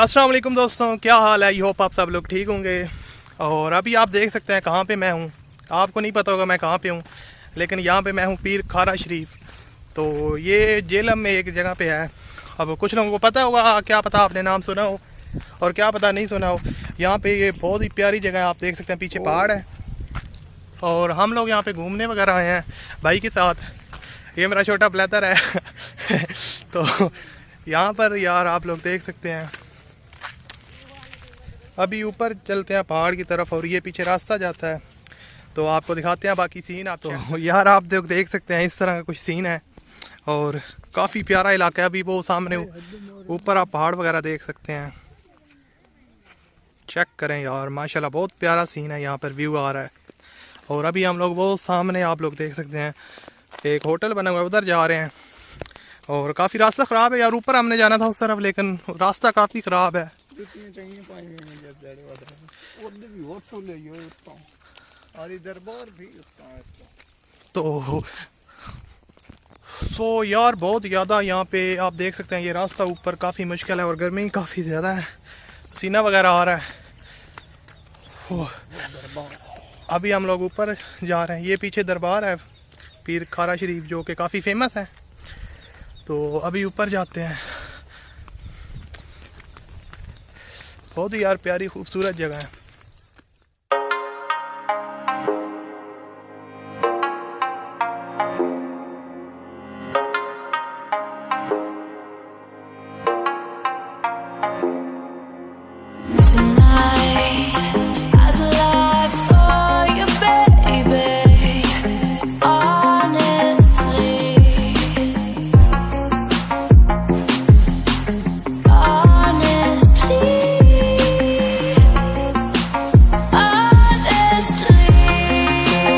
अस्सलाम वालेकुम दोस्तों, क्या हाल है। आई होप आप सब लोग ठीक होंगे। और अभी आप देख सकते हैं कहाँ पे मैं हूँ। आपको नहीं पता होगा मैं कहाँ पे हूँ, लेकिन यहाँ पे मैं हूँ पीर खारा शरीफ। तो ये जेलम में एक जगह पे है। अब कुछ लोगों को पता होगा, क्या पता आपने नाम सुना हो और क्या पता नहीं सुना हो। यहाँ पे ये बहुत ही प्यारी जगह है, आप देख सकते हैं पीछे पहाड़ है। और हम लोग यहाँ पे घूमने वगैरह आए हैं भाई के साथ। ये मेरा छोटा ब्रदर है तो यहाँ पर यार आप लोग देख सकते हैं। अभी ऊपर चलते हैं पहाड़ की तरफ और ये पीछे रास्ता जाता है, तो आपको दिखाते हैं बाकी सीन। आप तो यार आप देख सकते हैं इस तरह का कुछ सीन है और काफ़ी प्यारा इलाका है। अभी वो सामने ऊपर आप पहाड़ वगैरह देख सकते हैं, चेक करें यार माशाल्लाह बहुत प्यारा सीन है। यहाँ पर व्यू आ रहा है। और अभी हम लोग वो सामने आप लोग देख सकते हैं एक होटल बना हुआ है, उधर जा रहे हैं। और काफ़ी रास्ता ख़राब है यार, ऊपर हमने जाना था उस तरफ लेकिन रास्ता काफ़ी ख़राब है। तो यार बहुत ज़्यादा यहाँ पे आप देख सकते हैं ये रास्ता ऊपर काफ़ी मुश्किल है और गर्मी काफ़ी ज़्यादा है, सीना वगैरह आ रहा है। अभी हम लोग ऊपर जा रहे हैं। ये पीछे दरबार है पीर खारा शरीफ जो कि काफ़ी फेमस है, तो अभी ऊपर जाते हैं। बहुत ही यार प्यारी खूबसूरत जगह है।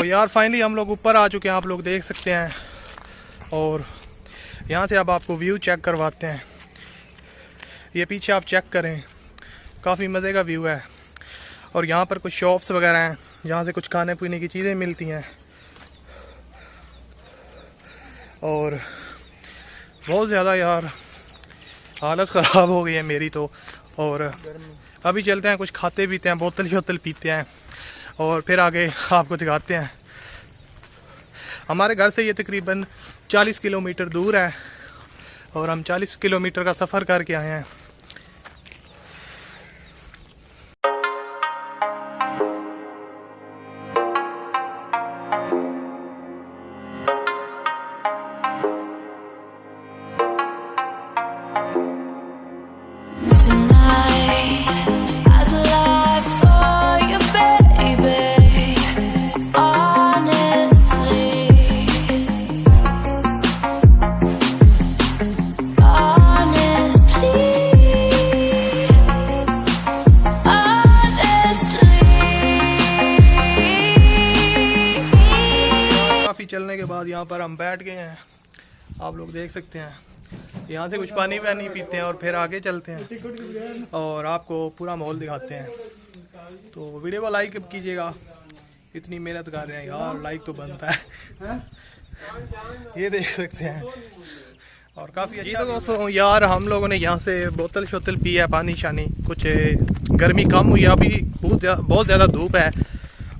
यार फाइनली हम लोग ऊपर आ चुके हैं, आप लोग देख सकते हैं। और यहाँ से अब आपको व्यू चेक करवाते हैं। ये पीछे आप चेक करें, काफ़ी मज़े का व्यू है। और यहाँ पर कुछ शॉप्स वगैरह हैं जहाँ से कुछ खाने पीने की चीज़ें मिलती हैं। और बहुत ज़्यादा यार हालत ख़राब हो गई है मेरी तो। और अभी चलते हैं, कुछ खाते पीते हैं, बोतल शोतल पीते हैं और फिर आगे आपको दिखाते हैं। हमारे घर से ये तकरीबन 40 किलोमीटर दूर है और हम 40 किलोमीटर का सफ़र करके आए हैं। चलने के बाद यहाँ पर हम बैठ गए हैं, आप लोग देख सकते हैं। यहाँ से कुछ पानी वानी पीते हैं और फिर आगे चलते हैं और आपको पूरा माहौल दिखाते हैं। तो वीडियो को लाइक कीजिएगा, इतनी मेहनत कर रहे हैं यार, लाइक तो बनता है। ये देख सकते हैं और काफ़ी अच्छा। तो दोस्तों यार हम लोगों ने यहाँ से बोतल शोतल पी है, पानी शानी, कुछ गर्मी कम हुई है, अभी बहुत ज़्यादा धूप है।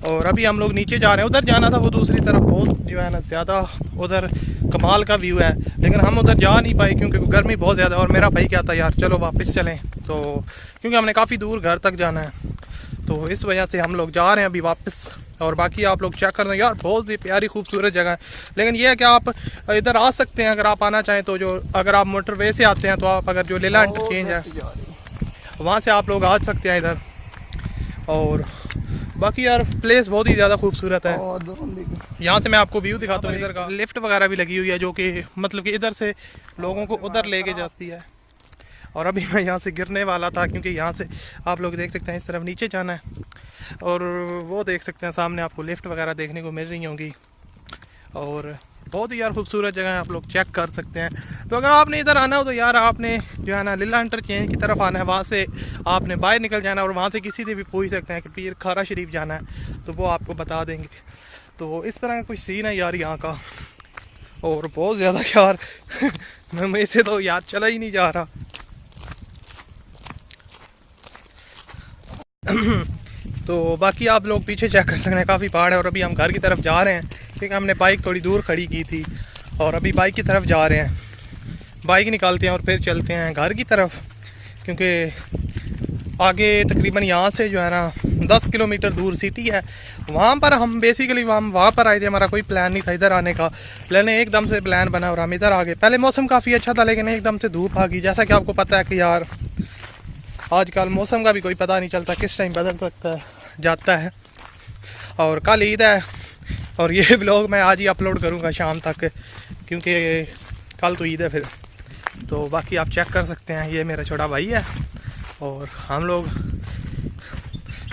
और अभी हम लोग नीचे जा रहे हैं, उधर जाना था वो दूसरी तरफ, बहुत जो है ना ज़्यादा उधर कमाल का व्यू है, लेकिन हम उधर जा नहीं पाए क्योंकि गर्मी बहुत ज़्यादा। और मेरा भाई कहता यार चलो वापस चलें, तो क्योंकि हमने काफ़ी दूर घर तक जाना है, तो इस वजह से हम लोग जा रहे हैं अभी वापस। और बाकी आप लोग चेक कर रहे हैं यार, बहुत ही प्यारी खूबसूरत जगह है। लेकिन यह है कि आप इधर आ सकते हैं अगर आप आना चाहें तो। जो अगर आप मोटरवे से आते हैं तो आप अगर जो लेला इंटरचेंज है वहाँ से आप लोग आ सकते हैं इधर। और बाकी यार प्लेस बहुत ही ज़्यादा खूबसूरत है। यहाँ से मैं आपको व्यू दिखाता हूँ। इधर का लिफ्ट वगैरह भी लगी हुई है जो कि मतलब कि इधर से लोगों को उधर लेके जाती है। और अभी मैं यहाँ से गिरने वाला था क्योंकि यहाँ से आप लोग देख सकते हैं इस तरफ नीचे जाना है। और वो देख सकते हैं सामने आपको लिफ्ट वगैरह देखने को मिल रही होंगी। और बहुत ही यार खूबसूरत जगह है, आप लोग चेक कर सकते हैं। तो अगर आपने इधर आना हो तो यार आपने जो है ना लीला इंटरचेंज की तरफ आना है, वहाँ से आपने बाहर निकल जाना है और वहाँ से किसी से भी पूछ सकते हैं कि पीर खारा शरीफ जाना है तो वो आपको बता देंगे। तो इस तरह का कुछ सीन है यार यहाँ का। और बहुत ज़्यादा यार मेरे से तो यार चला ही नहीं जा रहा। तो बाकी आप लोग पीछे चेक कर सकते हैं, काफ़ी पहाड़ है। और अभी हम घर की तरफ जा रहे हैं क्योंकि हमने बाइक थोड़ी दूर खड़ी की थी और अभी बाइक की तरफ जा रहे हैं। बाइक निकालते हैं और फिर चलते हैं घर की तरफ, क्योंकि आगे तकरीबन यहाँ से जो है ना 10 किलोमीटर दूर सिटी है। वहाँ पर हम बेसिकली वहाँ पर आए थे, हमारा कोई प्लान नहीं था इधर आने का। मैंने एकदम से प्लान बना और हम इधर आ गए। पहले मौसम काफ़ी अच्छा था लेकिन एकदम से धूप आ गई। जैसा कि आपको पता है कि यार आजकल मौसम का भी कोई पता नहीं चलता, किस टाइम बदल सकता है जाता है। और कल ईद है और ये ब्लॉग मैं आज ही अपलोड करूँगा शाम तक, क्योंकि कल तो ईद है फिर। तो बाकी आप चेक कर सकते हैं, ये मेरा छोटा भाई है और हम लोग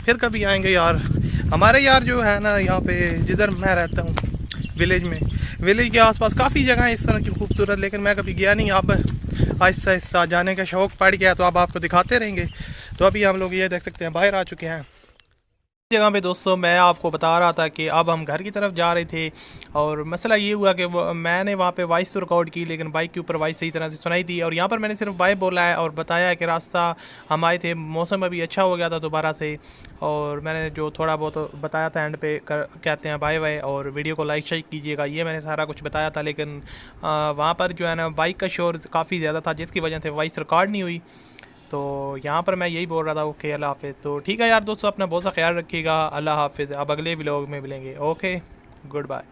फिर कभी आएंगे यार। हमारे यार जो है ना यहाँ पे जिधर मैं रहता हूँ विलेज के आसपास काफ़ी जगह है इस तरह की खूबसूरत, लेकिन मैं कभी गया नहीं। अब आहिस्ता आहिस्ता जाने का शौक़ पड़ गया तो अब आपको दिखाते रहेंगे। तो अभी हम लोग ये देख सकते हैं बाहर आ चुके हैं जगह पे। दोस्तों मैं आपको बता रहा था कि अब हम घर की तरफ जा रहे थे और मसला ये हुआ कि मैंने वहाँ पे वॉइस तो रिकॉर्ड की लेकिन बाइक के ऊपर वॉइस सही तरह से सुनाई दी। और यहाँ पर मैंने सिर्फ बाय बोला है और बताया है कि रास्ता हम आए थे, मौसम अभी अच्छा हो गया था दोबारा से। और मैंने जो थोड़ा बहुत बताया था एंड पे कहते हैं बाय बाय और वीडियो को लाइक शाइक कीजिएगा, ये मैंने सारा कुछ बताया था। लेकिन वहाँ पर जो है ना बाइक का शोर काफ़ी ज़्यादा था जिसकी वजह से वॉइस रिकॉर्ड नहीं हुई। तो यहाँ पर मैं यही बोल रहा था। ओके अल्लाह हाफिज़। तो ठीक है यार दोस्तों, अपना बहुत सा ख्याल रखिएगा। अल्लाह हाफिज़। अब अगले व्लॉग में मिलेंगे। Okay good bye.